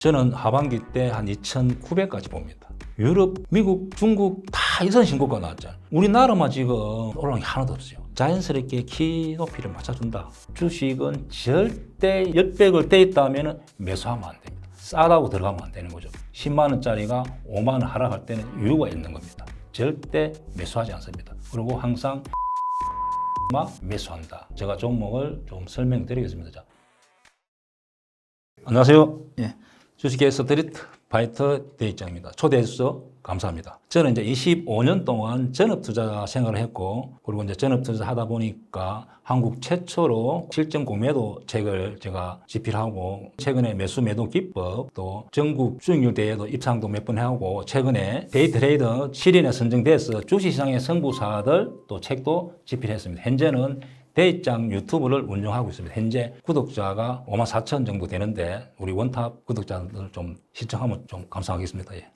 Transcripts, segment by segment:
저는 하반기 때 한 2,900까지 봅니다. 유럽, 미국, 중국 다 이선 신고가 나왔잖아요. 우리나라만 지금 올라온 게 하나도 없어요. 자연스럽게 키 높이를 맞춰준다. 주식은 절대 열백을 떼 있다면 매수하면 안 됩니다. 싸다고 들어가면 안 되는 거죠. 10만 원짜리가 5만 원 하락할 때는 이유가 있는 겁니다. 절대 매수하지 않습니다. 그리고 항상 매수한다. 제가 종목을 좀 설명드리겠습니다. 자. 안녕하세요. 예. 주식의 스트리트 파이터 대입장입니다. 초대해 주셔서 감사합니다. 저는 이제 25년 동안 전업투자 생활을 했고, 그리고 이제 전업투자 하다 보니까 한국 최초로 실전 공매도 책을 제가 집필하고, 최근에 매수 매도 기법, 또 전국 수익률 대회도 입상도 몇 번 하고, 최근에 데이트레이더 7인에 선정돼서 주식시장의 승부사들 또 책도 집필했습니다. 현재는 대입장 유튜브를 운영하고 있습니다. 현재 구독자가 54,000 정도 되는데 우리 원탑 구독자들 좀 시청하면 좀 감사하겠습니다. 예.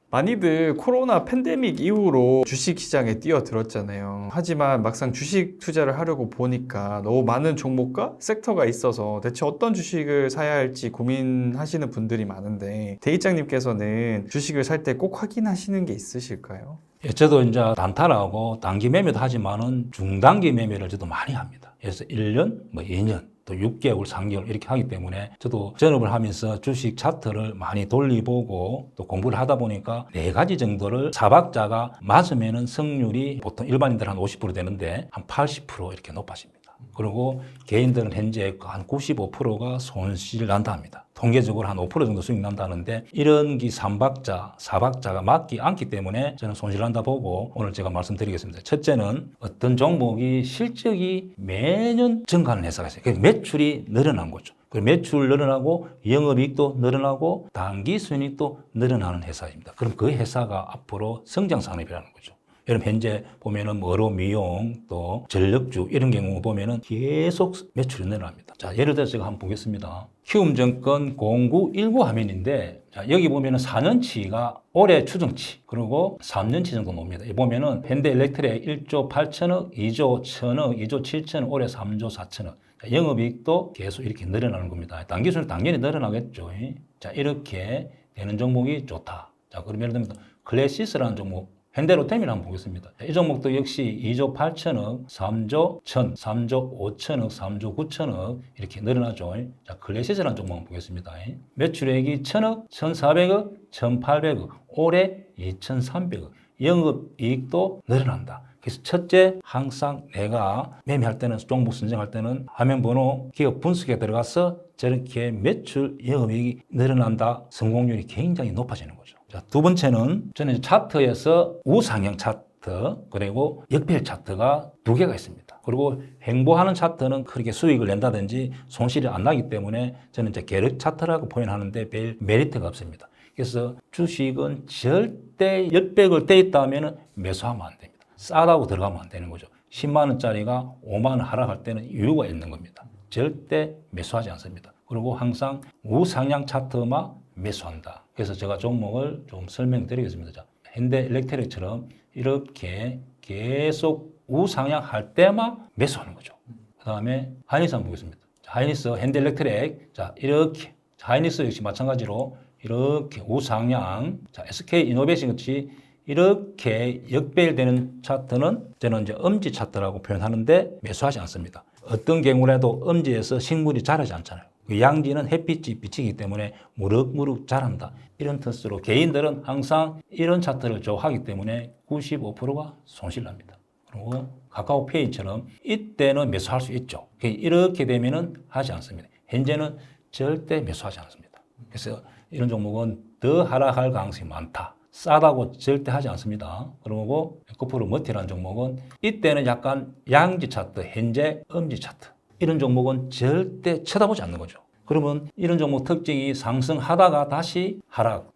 많이들 코로나 팬데믹 이후로 주식시장에 뛰어들었잖아요. 하지만 막상 주식 투자를 하려고 보니까 너무 많은 종목과 섹터가 있어서 대체 어떤 주식을 사야 할지 고민하시는 분들이 많은데, 대입장님께서는 주식을 살 때 꼭 확인하시는 게 있으실까요? 예, 저도 이제 단타라고 단기 매매도 하지만은 중단기 매매를 저도 많이 합니다. 그래서 1년, 2년, 또 6개월, 3개월 이렇게 하기 때문에 저도 전업을 하면서 주식 차트를 많이 돌려보고 또 공부를 하다 보니까 4가지 정도를 사박자가 맞으면은 승률이 보통 일반인들 한 50% 되는데 한 80% 이렇게 높아집니다. 그리고 개인들은 현재 한 95%가 손실 난다 합니다. 통계적으로 한 5% 정도 수익 난다는데, 이런 기 3박자, 4박자가 맞지 않기 때문에 저는 손실 난다 보고 오늘 제가 말씀드리겠습니다. 첫째는 어떤 종목이 실적이 매년 증가하는 회사가 있어요. 그러니까 매출이 늘어난 거죠. 그리고 매출 늘어나고 영업이익도 늘어나고 단기 순이익도 늘어나는 회사입니다. 그럼 그 회사가 앞으로 성장 산업이라는 거죠. 여러분 현재 보면은 의료, 미용, 또 전력주 이런 경우 보면은 계속 매출이 늘어납니다. 자, 예를 들어서 제가 한번 보겠습니다. 키움증권 0919 화면인데, 자, 여기 보면은 4년치가 올해 추정치, 그리고 3년치 정도 나옵니다. 여기 보면은 현대일렉트릭 1조 8천억, 2조 1천억, 2조 7천억, 올해 3조 4천억. 자, 영업이익도 계속 이렇게 늘어나는 겁니다. 단기 순이 당연히 늘어나겠죠. 자, 이렇게 되는 종목이 좋다. 자, 그럼 예를 들면 클래시스라는 종목, 현대로템이라 한번 보겠습니다. 이 종목도 역시 2조 8천억, 3조 1천, 3조 5천억, 3조 9천억 이렇게 늘어나죠. 자, 클래시스라는 종목 한번 보겠습니다. 매출액이 1천억, 1,400억, 1,800억, 올해 2,300억. 영업이익도 늘어난다. 그래서 첫째, 항상 내가 매매할 때는, 종목 선정할 때는 화면 번호, 기업 분석에 들어가서 저렇게 매출, 영업이익이 늘어난다. 성공률이 굉장히 높아지는 거죠. 자, 두 번째는 저는 차트에서 우상향 차트, 그리고 역별 차트가 2개가 있습니다. 그리고 횡보하는 차트는 그렇게 수익을 낸다든지 손실이 안 나기 때문에 저는 이제 계력 차트라고 표현하는데 별 메리트가 없습니다. 그래서 주식은 절대 열백을 떼 있다면 매수하면 안 됩니다. 싸다고 들어가면 안 되는 거죠. 10만 원짜리가 5만 원 하락할 때는 이유가 있는 겁니다. 절대 매수하지 않습니다. 그리고 항상 우상향 차트만 매수한다. 그래서 제가 종목을 좀 설명드리겠습니다. 자, 현대일렉트릭처럼 이렇게 계속 우상향할 때만 매수하는 거죠. 그 다음에 하이닉스 한번 보겠습니다. 자, 하이닉스, 현대일렉트릭, 자, 이렇게. 자, 하이닉스 역시 마찬가지로 이렇게 우상향. 자, SK이노베이션 같이 이렇게 역배열되는 차트는 저는 이제 엄지 차트라고 표현하는데 매수하지 않습니다. 어떤 경우라도 엄지에서 식물이 자라지 않잖아요. 그 양지는 햇빛이 비치기 때문에 무럭무럭 자란다. 이런 뜻으로 개인들은 항상 이런 차트를 좋아하기 때문에 95%가 손실납니다. 그리고 카카오페이처럼 이때는 매수할 수 있죠. 이렇게 되면은 하지 않습니다. 현재는 절대 매수하지 않습니다. 그래서 이런 종목은 더 하락할 가능성이 많다. 싸다고 절대 하지 않습니다. 그리고 에코프로 머티라는 종목은 이때는 약간 양지 차트, 현재 엄지 차트. 이런 종목은 절대 쳐다보지 않는 거죠. 그러면 이런 종목 특징이 상승하다가 다시 하락,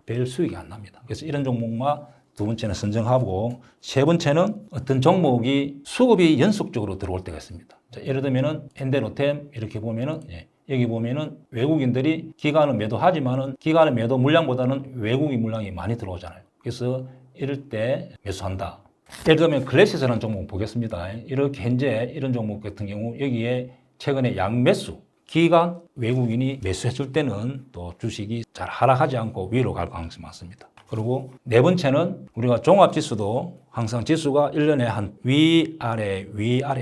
별 수익이 안 납니다. 그래서 이런 종목만 두 번째는 선정하고, 세 번째는 어떤 종목이 수급이 연속적으로 들어올 때가 있습니다. 자, 예를 들면은 현대로템 이렇게 보면은, 여기 보면은 외국인들이 기관은 매도하지만은 기관의 매도 물량보다는 외국인 물량이 많이 들어오잖아요. 그래서 이럴 때 매수한다. 예를 들면 클래시스라는 종목 보겠습니다. 이렇게 현재 이런 종목 같은 경우 여기에 최근에 양매수, 기관 외국인이 매수했을 때는 또 주식이 잘 하락하지 않고 위로 갈 가능성이 많습니다. 그리고 네 번째는 우리가 종합지수도 항상 지수가 1년에 한 위아래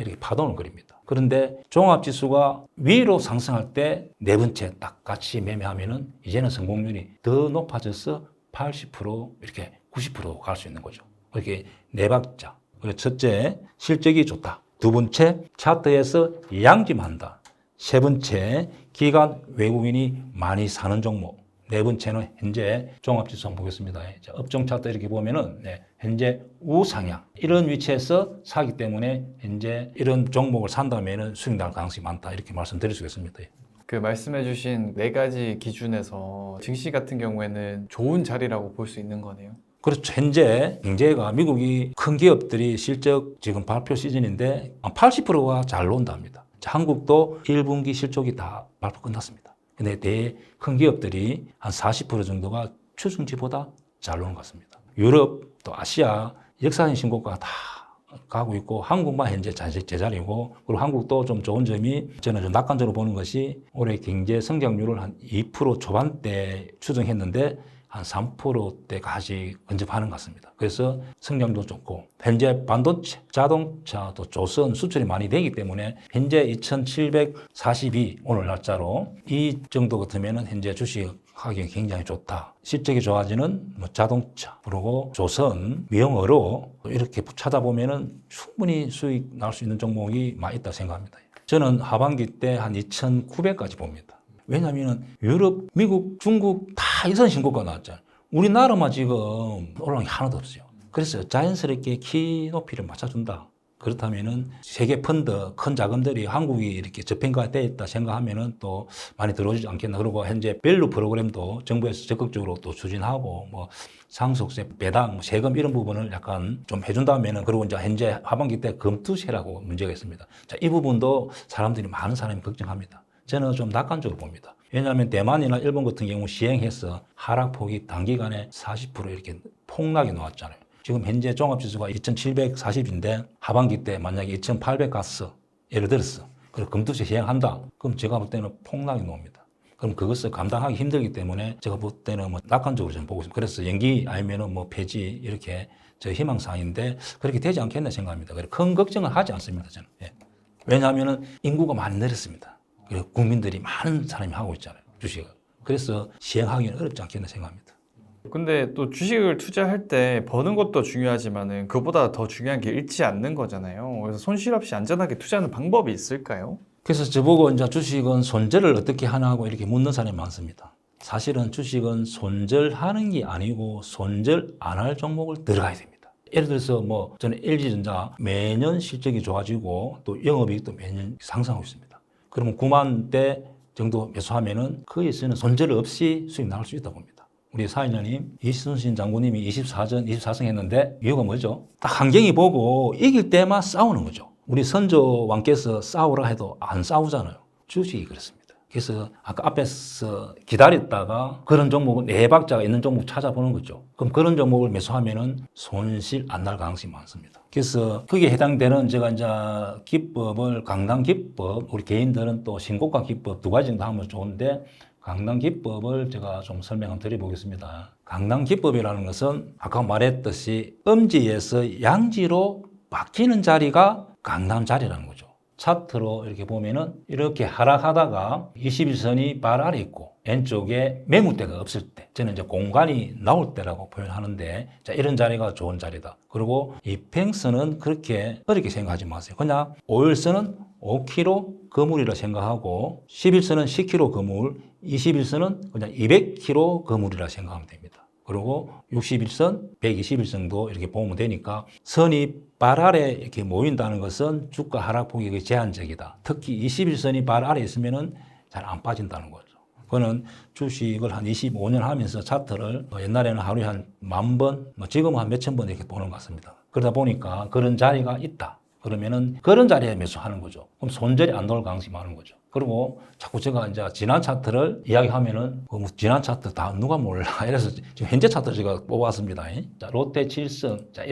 이렇게 파동을 그립니다. 그런데 종합지수가 위로 상승할 때 네 번째 딱 같이 매매하면은 이제는 성공률이 더 높아져서 80% 이렇게 90% 갈 수 있는 거죠. 이렇게 네 박자. 그래서 첫째, 실적이 좋다. 두 번째, 차트에서 양짐한다. 세 번째, 기관 외국인이 많이 사는 종목. 네 번째는 현재 종합지수 한번 보겠습니다. 업종 차트 이렇게 보면은 현재 우상향 이런 위치에서 사기 때문에 현재 이런 종목을 산다면은 수익 날 가능성이 많다 이렇게 말씀드릴 수 있습니다. 그 말씀해주신 네 가지 기준에서 증시 같은 경우에는 좋은 자리라고 볼 수 있는 거네요. 그렇죠. 현재 경제가 미국이 큰 기업들이 실적 지금 발표 시즌인데 80%가 잘 나온답니다. 한국도 1분기 실적이 다 발표 끝났습니다. 근데 큰 기업들이 한 40% 정도가 추정치보다 잘 나오는 것 같습니다. 유럽 또 아시아 역사적인 신고가 다 가고 있고 한국만 현재 제자리고 그리고 한국도 좀 좋은 점이 저는 좀 낙관적으로 보는 것이 올해 경제 성장률을 한 2% 초반대 추정했는데 한 3%대까지 근접하는 것 같습니다. 그래서 성장도 좋고 현재 반도체, 자동차, 또 조선 수출이 많이 되기 때문에 현재 2,742 오늘 날짜로 이 정도 같으면 현재 주식 하기 굉장히 좋다. 실적이 좋아지는 자동차, 그리고 조선, 미용어로 이렇게 찾아보면은 충분히 수익 날 수 있는 종목이 많이 있다 생각합니다. 저는 하반기 때 한 2,900까지 봅니다. 왜냐하면 유럽, 미국, 중국 다 이선 신고가 나왔잖아요. 우리나라만 지금 올라온 게 하나도 없어요. 그래서 자연스럽게 키 높이를 맞춰준다. 그렇다면은 세계 펀드 큰 자금들이 한국이 이렇게 저평가되어 있다 생각하면은 또 많이 들어오지 않겠나. 그리고 현재 밸류 프로그램도 정부에서 적극적으로 또 추진하고 뭐 상속세, 배당, 세금 이런 부분을 약간 좀 해준다면은 그리고 이제 현재 하반기 때 금투세라고 문제가 있습니다. 자, 이 부분도 많은 사람이 걱정합니다. 저는 좀 낙관적으로 봅니다. 왜냐하면 대만이나 일본 같은 경우 시행해서 하락폭이 단기간에 40% 이렇게 폭락이 나왔잖아요. 지금 현재 종합지수가 2,740인데 하반기 때 만약에 2,800 갔어. 예를 들었어. 그리고 금투세 시행한다. 그럼 제가 볼 때는 폭락이 나옵니다. 그럼 그것을 감당하기 힘들기 때문에 제가 볼 때는 낙관적으로 좀 보고 있습니다. 그래서 연기 아니면은 폐지 이렇게 저 희망사항인데 그렇게 되지 않겠나 생각합니다. 그래서 큰 걱정은 하지 않습니다. 저는. 예. 왜냐하면은 인구가 많이 늘었습니다. 그리고 국민들이 많은 사람이 하고 있잖아요. 주식을. 그래서 시행하기는 어렵지 않겠나 생각합니다. 근데 또 주식을 투자할 때 버는 것도 중요하지만은 그보다 더 중요한 게 잃지 않는 거잖아요. 그래서 손실 없이 안전하게 투자하는 방법이 있을까요? 그래서 저보고 이제 주식은 손절을 어떻게 하나 하고 이렇게 묻는 사람이 많습니다. 사실은 주식은 손절하는 게 아니고 손절 안 할 종목을 들어가야 됩니다. 예를 들어서 저는 LG전자 매년 실적이 좋아지고 또 영업이익도 매년 상승하고 있습니다. 그러면 9만 대 정도 매수하면은 거기서는 손절 없이 수익 나올 수 있다 봅니다. 우리 사회자님, 이순신 장군님이 24승 했는데 이유가 뭐죠? 딱 한경이 보고 이길 때만 싸우는 거죠. 우리 선조왕께서 싸우라 해도 안 싸우잖아요. 주식이 그렇습니다. 그래서 아까 앞에서 기다렸다가 그런 종목은 네 박자가 있는 종목 찾아보는 거죠. 그럼 그런 종목을 매수하면은 손실 안 날 가능성이 많습니다. 그래서 거기에 해당되는 제가 이제 기법을 강당 기법, 우리 개인들은 또 신고가 기법 두 가지 정도 하면 좋은데 강당 기법을 제가 좀 설명 한번 드려보겠습니다. 강당 기법이라는 것은 아까 말했듯이 음지에서 양지로 바뀌는 자리가 강당 자리라는 거죠. 차트로 이렇게 보면은 이렇게 하락하다가 21선이 발 아래 있고 왼쪽에 매물대가 없을 때 저는 이제 공간이 나올 때라고 표현하는데 자, 이런 자리가 좋은 자리다. 그리고 이평선은 그렇게 어렵게 생각하지 마세요. 그냥 5일선은 5kg 거물이라 생각하고 11선은 10kg 거물, 21선은 그냥 200kg 거물이라 생각하면 됩니다. 그리고 61선, 121선도 이렇게 보면 되니까 선이 발 아래 이렇게 모인다는 것은 주가 하락폭이 제한적이다. 특히 21선이 발 아래 있으면은 잘 안 빠진다는 거죠. 그거는 주식을 한 25년 하면서 차트를 옛날에는 하루에 한 10,000번, 지금은 한 몇천 번 이렇게 보는 것 같습니다. 그러다 보니까 그런 자리가 있다. 그러면은 그런 자리에 매수하는 거죠. 그럼 손절이 안 나올 가능성이 많은 거죠. 그리고 자꾸 제가 이제 지난 차트를 이야기하면은 지난 차트 다 누가 몰라. 이래서 지금 현재 차트 제가 뽑았습니다. 자, 롯데 7승. 자,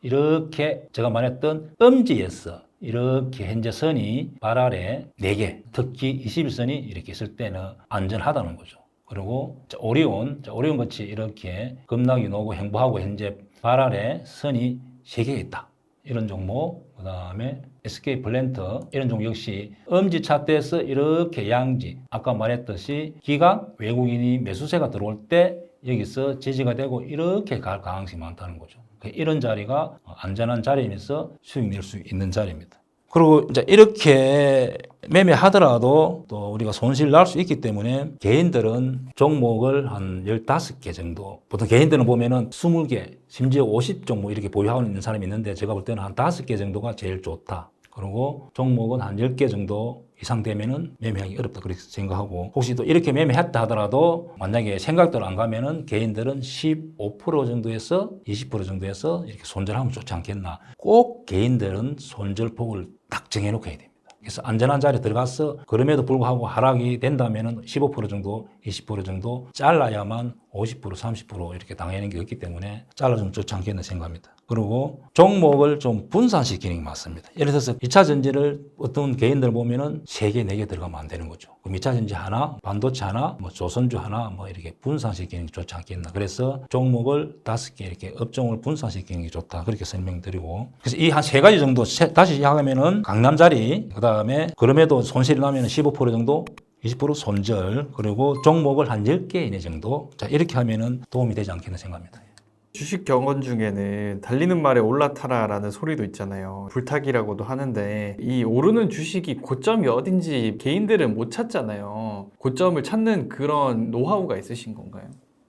이렇게 제가 말했던 음지에서 이렇게 현재 선이 발 아래 4개, 특히 21선이 이렇게 있을 때는 안전하다는 거죠. 그리고 오리온 같이 이렇게 급락이 나고 횡보하고 현재 발 아래 선이 3개 있다. 이런 종목, 그 다음에 SK 플랜트 이런 종목 역시 엄지 차트에서 이렇게 양지, 아까 말했듯이 기관 외국인이 매수세가 들어올 때 여기서 지지가 되고 이렇게 갈 가능성이 많다는 거죠. 이런 자리가 안전한 자리에서 수익 낼 수 있는 자리입니다. 그리고 이제 이렇게 매매하더라도 또 우리가 손실 날 수 있기 때문에 개인들은 종목을 한 15개 정도, 보통 개인들은 보면은 20개, 심지어 50종목 이렇게 보유하고 있는 사람이 있는데 제가 볼 때는 한 5개 정도가 제일 좋다. 그리고 종목은 한 10개 정도 이상 되면은 매매하기 어렵다 그렇게 생각하고, 혹시 또 이렇게 매매했다 하더라도 만약에 생각대로 안 가면은 개인들은 15% 정도에서 20% 정도에서 이렇게 손절하면 좋지 않겠나. 꼭 개인들은 손절폭을 딱 정해놓고 해야 됩니다. 그래서 안전한 자리에 들어가서 그럼에도 불구하고 하락이 된다면은 15% 정도, 20% 정도 잘라야만 50%, 30% 이렇게 당하는 게 없기 때문에 잘라주면 좋지 않겠나 생각합니다. 그리고 종목을 좀 분산시키는 게 맞습니다. 예를 들어서 2차 전지를 어떤 개인들 보면은 3개, 4개 들어가면 안 되는 거죠. 그럼 2차 전지 하나, 반도체 하나, 뭐 조선주 하나, 뭐 이렇게 분산시키는 게 좋지 않겠나. 그래서 종목을 5개 이렇게 업종을 분산시키는 게 좋다. 그렇게 설명드리고. 그래서 이 한 3가지 정도 다시 시작하면은 강남 자리, 그 다음에 그럼에도 손실이 나면 15% 정도, 20% 손절, 그리고 종목을 한 10개 이내 정도. 자, 이렇게 하면은 도움이 되지 않겠나 생각합니다. 주식 경원 중에는 달리는 말에 올라타라라는 소리도 있잖아요. 불타기라고도 하는데 이 오르는 주식이 고점이 어딘지 개인들은 못 찾잖아요. 고점을 찾는 그런 노하우가 있으신 건가요?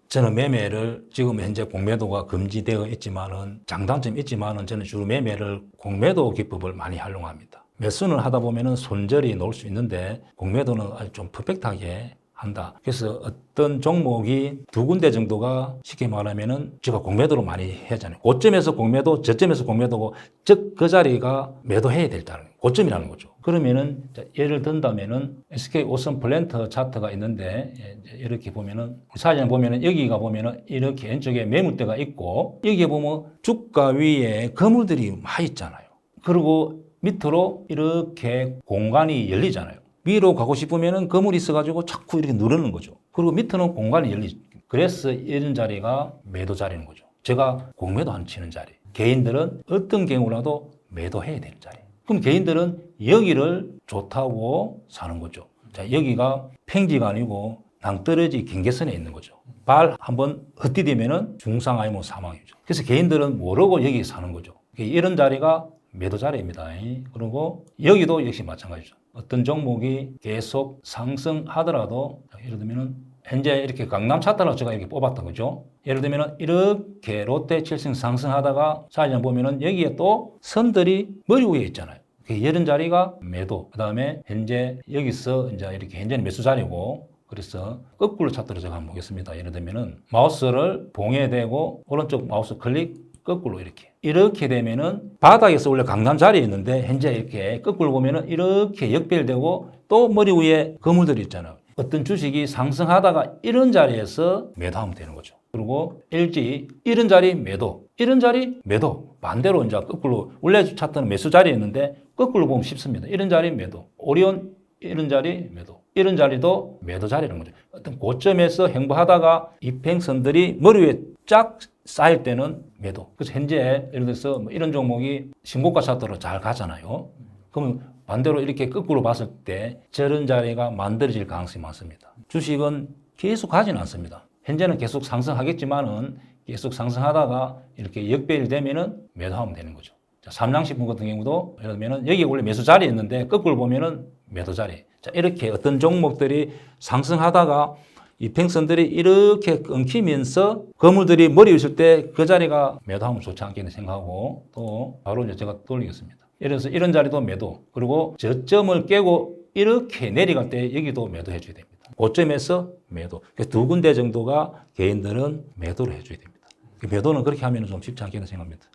저는 매매를 지금 현재 공매도가 금지되어 있지만은 장단점이 있지만은 저는 주로 매매를 공매도 기법을 많이 활용합니다. 매수는 하다 보면은 손절이 나올 수 있는데 공매도는 아주 좀 퍼펙트하게 한다. 그래서 어떤 종목이 2군데 정도가 쉽게 말하면은 제가 공매도로 많이 하잖아요. 고점에서 공매도, 저점에서 공매도고, 즉 그 자리가 매도해야 될 자리, 고점이라는 거죠. 그러면은 예를 든다면은 SK 오션 플랜트 차트가 있는데 이렇게 보면은 사진을 보면은 여기가 보면은 이렇게 왼쪽에 매물대가 있고 여기에 보면 주가 위에 거물들이 많이 있잖아요. 그리고 밑으로 이렇게 공간이 열리잖아요. 위로 가고 싶으면은 거물이 있어가지고 자꾸 이렇게 누르는 거죠. 그리고 밑에는 공간이 열리죠. 그래서 이런 자리가 매도 자리는 거죠. 제가 공매도 안 치는 자리. 개인들은 어떤 경우라도 매도해야 되는 자리. 그럼 개인들은 여기를 좋다고 사는 거죠. 자, 여기가 평지가 아니고 낭떠러지 경계선에 있는 거죠. 발 한번 헛디디면은 중상 아니면 사망이죠. 그래서 개인들은 모르고 여기 사는 거죠. 이런 자리가 매도 자리입니다. 그리고 여기도 역시 마찬가지죠. 어떤 종목이 계속 상승하더라도 예를 들면은 현재 이렇게 강남 차트라고 제가 이렇게 뽑았던 거죠. 예를 들면은 이렇게 롯데 7층 상승하다가 사진 보면은 여기에 또 선들이 머리 위에 있잖아요. 이런 자리가 매도. 그 다음에 현재 여기서 이제 이렇게 현재는 매수 자리고, 그래서 거꾸로 차트로 제가 한번 보겠습니다. 예를 들면은 마우스를 봉에 대고 오른쪽 마우스 클릭 거꾸로 이렇게 되면은 바닥에서 원래 강남 자리에 있는데 현재 이렇게 거꾸로 보면은 이렇게 역별되고 또 머리 위에 거물들이 있잖아요. 어떤 주식이 상승하다가 이런 자리에서 매도하면 되는 거죠. 그리고 LG 이런 자리 매도, 이런 자리 매도. 반대로 이제 거꾸로 원래 차트는 매수 자리였는데 거꾸로 보면 쉽습니다. 이런 자리 매도. 오리온 이런 자리 매도. 이런 자리도 매도 자리라는 거죠. 어떤 고점에서 행보하다가 이평선들이 머리 위에 쫙 쌓일 때는 매도. 그래서 현재 예를 들어서 뭐 이런 종목이 신고가 차트로 잘 가잖아요. 그러면 반대로 이렇게 거꾸로 봤을 때 저런 자리가 만들어질 가능성이 많습니다. 주식은 계속 가지는 않습니다. 현재는 계속 상승하겠지만은 계속 상승하다가 이렇게 역배열 되면은 매도하면 되는 거죠. 자, 삼양식품 같은 경우도 예를 들면은 여기 원래 매수 자리였는데 거꾸로 보면은 매도 자리. 자, 이렇게 어떤 종목들이 상승하다가 이평선들이 이렇게 끊기면서 거물들이 머리 위에 있을 때 그 자리가 매도하면 좋지 않겠나 생각하고, 또 바로 이제 제가 돌리겠습니다. 예를 들어서 이런 자리도 매도, 그리고 저점을 깨고 이렇게 내려갈 때 여기도 매도해 줘야 됩니다. 고점에서 매도. 2군데 정도가 개인들은 매도를 해줘야 됩니다. 매도는 그렇게 하면 좀 쉽지 않겠나 생각합니다.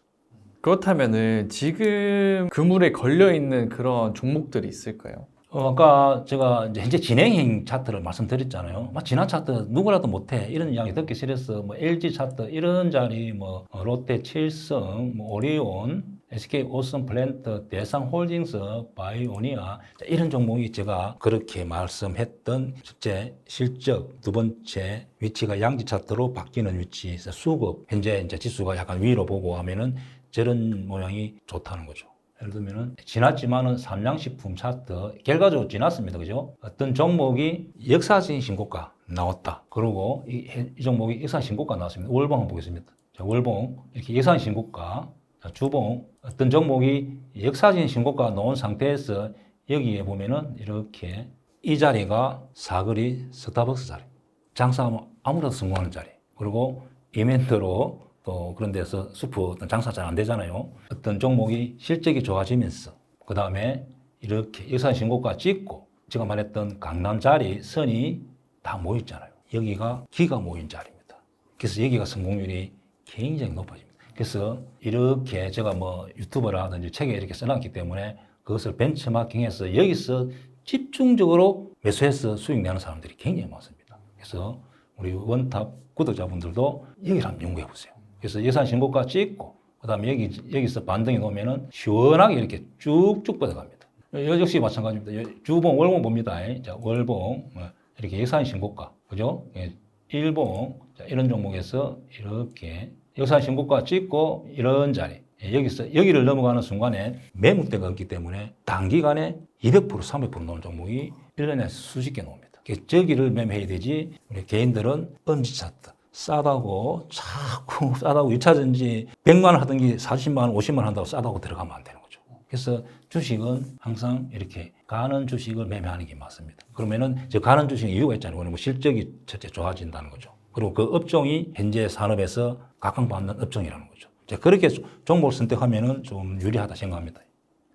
그렇다면은 지금 그물에 걸려 있는 그런 종목들이 있을까요? 아까 제가 이제 현재 진행형 차트를 말씀드렸잖아요. 지난 차트 누구라도 못해 이런 이야기 듣기 싫어서 뭐 LG 차트 이런 자리, 뭐 롯데 7성, 뭐 오리온 SK 오션플랜트, 대상홀딩스, 바이오니아 이런 종목이 제가 그렇게 말씀했던 첫째 실적, 두 번째 위치가 양지 차트로 바뀌는 위치, 수급 현재 이제 지수가 약간 위로 보고 하면은 저런 모양이 좋다는 거죠. 예를 들면은 지났지만은 삼양식품 차트 결과적으로 지났습니다, 그죠? 어떤 종목이 역사적인 신고가 나왔다. 그리고 이 종목이 역사 신고가 나왔습니다. 월봉 한번 보겠습니다. 자, 월봉 이렇게 역사 신고가. 자, 주봉 어떤 종목이 역사적인 신고가 나온 상태에서 여기에 보면은 이렇게 이 자리가 사거리 스타벅스 자리, 장사하면 아무래도 성공하는 자리. 그리고 이벤트로 또 그런 데서 수프 어떤 장사 잘 안 되잖아요. 어떤 종목이 실적이 좋아지면서 그 다음에 이렇게 역사적인 신고가 찍고 제가 말했던 강남 자리 선이 다 모였잖아요. 여기가 기가 모인 자리입니다. 그래서 여기가 성공률이 굉장히 높아집니다. 그래서 이렇게 제가 뭐 유튜버라든지 책에 이렇게 써놨기 때문에 그것을 벤처마킹해서 여기서 집중적으로 매수해서 수익 내는 사람들이 굉장히 많습니다. 그래서 우리 원탑 구독자분들도 여기를 한번 연구해 보세요. 그래서 예산 신고가 찍고 그다음에 여기서 반등이 나오면은 시원하게 이렇게 쭉쭉 뻗어갑니다. 역시 마찬가지입니다. 주봉, 월봉 봅니다. 자, 월봉 이렇게 예산 신고가, 그죠? 일봉 이런 종목에서 이렇게 역사 신고가 찍고 이런 자리 여기를 넘어가는 순간에 매물대가 없기 때문에 단기간에 200%, 300% 나오는 종목이 1년에 수십 개 나옵니다. 저기를 매매해야 되지 우리 개인들은 엄지 차트 싸다고 자꾸 싸다고 2차전지 100만 원 하던 게 40만 원, 50만 원 한다고 싸다고 들어가면 안 되는 거죠. 그래서 주식은 항상 이렇게 가는 주식을 매매하는 게 맞습니다. 그러면은 저 가는 주식의 이유가 있잖아요. 뭐 실적이 첫째 좋아진다는 거죠. 그리고 그 업종이 현재 산업에서 각광받는 업종이라는 거죠. 그렇게 종목을 선택하면은 좀 유리하다 생각합니다.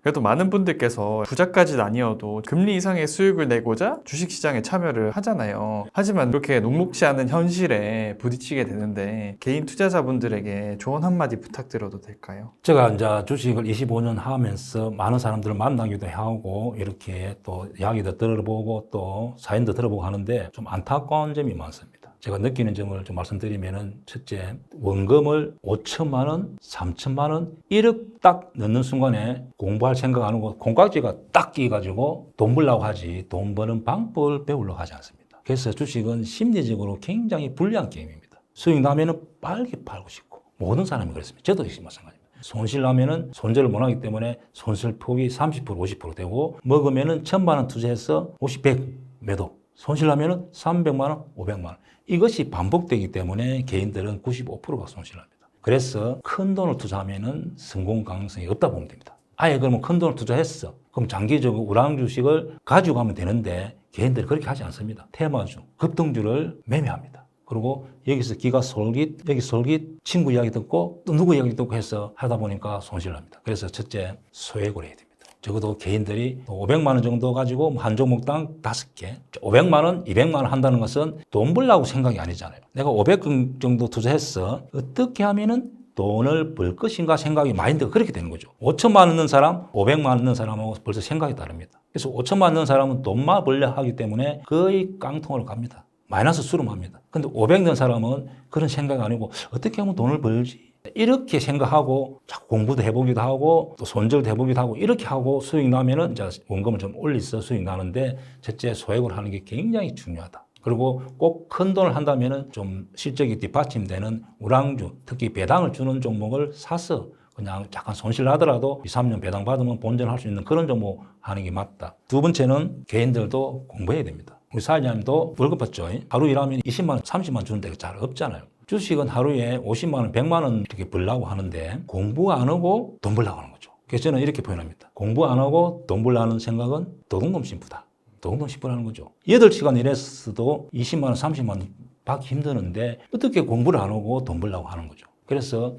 그래도 많은 분들께서 부자까지는 아니어도 금리 이상의 수익을 내고자 주식시장에 참여를 하잖아요. 하지만 이렇게 녹록지 않은 현실에 부딪히게 되는데 개인 투자자분들에게 조언 한마디 부탁드려도 될까요? 제가 이제 주식을 25년 하면서 많은 사람들을 만나기도 하고 이렇게 또 이야기도 들어보고 또 사연도 들어보고 하는데 좀 안타까운 점이 많습니다. 제가 느끼는 점을 좀 말씀드리면은 첫째, 원금을 5천만 원, 3천만 원, 1억 딱 넣는 순간에 공부할 생각 안 하고 콩깍지가 딱 끼가지고 돈 벌려고 하지 돈 버는 방법을 배우려고 하지 않습니다. 그래서 주식은 심리적으로 굉장히 불리한 게임입니다. 수익 나면은 빨리 팔고 싶고 모든 사람이 그렇습니다. 저도 역시 마찬가지입니다. 손실 나면은 손절을 못 하기 때문에 손실 폭이 30%, 50% 되고 먹으면은 1,000만 원 투자해서 50, 100 매도. 손실 나면은 300만 원, 500만 원. 이것이 반복되기 때문에 개인들은 95%가 손실합니다. 그래서 큰 돈을 투자하면은 성공 가능성이 없다 보면 됩니다. 아예 그러면 큰 돈을 투자했어. 그럼 장기적으로 우량 주식을 가지고 가면 되는데 개인들이 그렇게 하지 않습니다. 테마주, 급등주를 매매합니다. 그리고 여기서 기가 솔깃, 여기 솔깃, 친구 이야기 듣고 또 누구 이야기 듣고 해서 하다 보니까 손실을 합니다. 그래서 첫째, 소액으로 해야 됩니다. 적어도 개인들이 500만 원 정도 가지고 한 종목당 5개, 500만 원, 200만 원 한다는 것은 돈 벌라고 생각이 아니잖아요. 내가 500 정도 투자했어. 어떻게 하면은 돈을 벌 것인가 생각이 마인드가 그렇게 되는 거죠. 5천만 원 넣는 사람, 500만 원 넣는 사람하고 벌써 생각이 다릅니다. 그래서 5천만 원 넣는 사람은 돈만 벌려 하기 때문에 거의 깡통으로 갑니다. 마이너스 수렴합니다. 근데 500 넣는 사람은 그런 생각이 아니고 어떻게 하면 돈을 벌지? 이렇게 생각하고 자꾸 공부도 해보기도 하고 또 손절도 해보기도 하고 이렇게 하고 수익 나면은 이제 원금을 좀 올려서 수익 나는데 첫째 소액을 하는 게 굉장히 중요하다. 그리고 꼭 큰 돈을 한다면은 좀 실적이 뒷받침되는 우량주, 특히 배당을 주는 종목을 사서 그냥 잠깐 손실 나더라도 2, 3년 배당 받으면 본전할 수 있는 그런 종목 하는 게 맞다. 두 번째는 개인들도 공부해야 됩니다. 우리 사장님도 월급 받죠. 하루 일하면 20만 원, 30만 원 주는 데가 잘 없잖아요. 주식은 하루에 50만 원, 100만 원 이렇게 벌려고 하는데 공부 안 하고 돈 벌려고 하는 거죠. 그래서 저는 이렇게 표현합니다. 공부 안 하고 돈 벌려는 생각은 도둑놈 심부다. 도둑놈 심부라는 거죠. 8시간 일했어도 20만 원, 30만 원 받기 힘드는데 어떻게 공부를 안 하고 돈 벌려고 하는 거죠. 그래서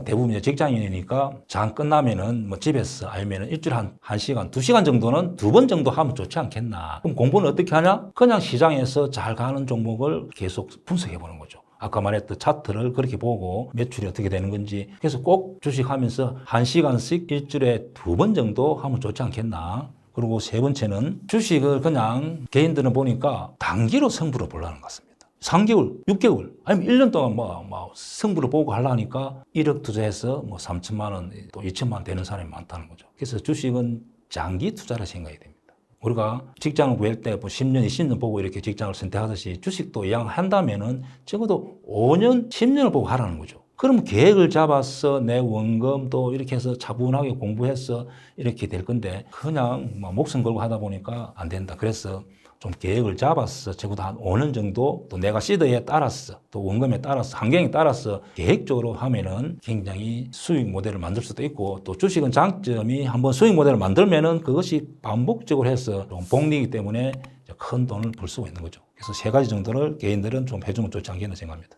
대부분 직장인이니까 장 끝나면은 뭐 집에서 아니면 일주일에 한 1시간, 2시간 정도는 2번 정도 하면 좋지 않겠나. 그럼 공부는 어떻게 하냐? 그냥 시장에서 잘 가는 종목을 계속 분석해 보는 거죠. 아까 말했던 차트를 그렇게 보고 매출이 어떻게 되는 건지 그래서 꼭 주식하면서 1시간씩 일주일에 2번 정도 하면 좋지 않겠나. 그리고 세 번째는 주식을 그냥 개인들은 보니까 단기로 승부를 보려는 것 같습니다. 3개월, 6개월, 아니면 1년 동안 뭐 승부를 보고 하려니까 1억 투자해서 뭐 3천만 원, 또 2천만 원 되는 사람이 많다는 거죠. 그래서 주식은 장기 투자를 생각해야 됩니다. 우리가 직장을 구할 때 뭐 10년, 20년 보고 이렇게 직장을 선택하듯이 주식도 이왕 한다면은 적어도 5년, 10년을 보고 하라는 거죠. 그럼 계획을 잡아서 내 원금도 이렇게 해서 차분하게 공부해서 이렇게 될 건데 그냥 뭐 목숨 걸고 하다 보니까 안 된다. 그래서 좀 계획을 잡아서 적어도 한 5년 정도 또 내가 시드에 따라서 또 원금에 따라서 환경에 따라서 계획적으로 하면은 굉장히 수익 모델을 만들 수도 있고 또 주식은 장점이 한번 수익 모델을 만들면은 그것이 반복적으로 해서 좀 복리이기 때문에 큰 돈을 벌 수가 있는 거죠. 그래서 세 가지 정도를 개인들은 좀 해주면 좋지 않겠나 생각합니다.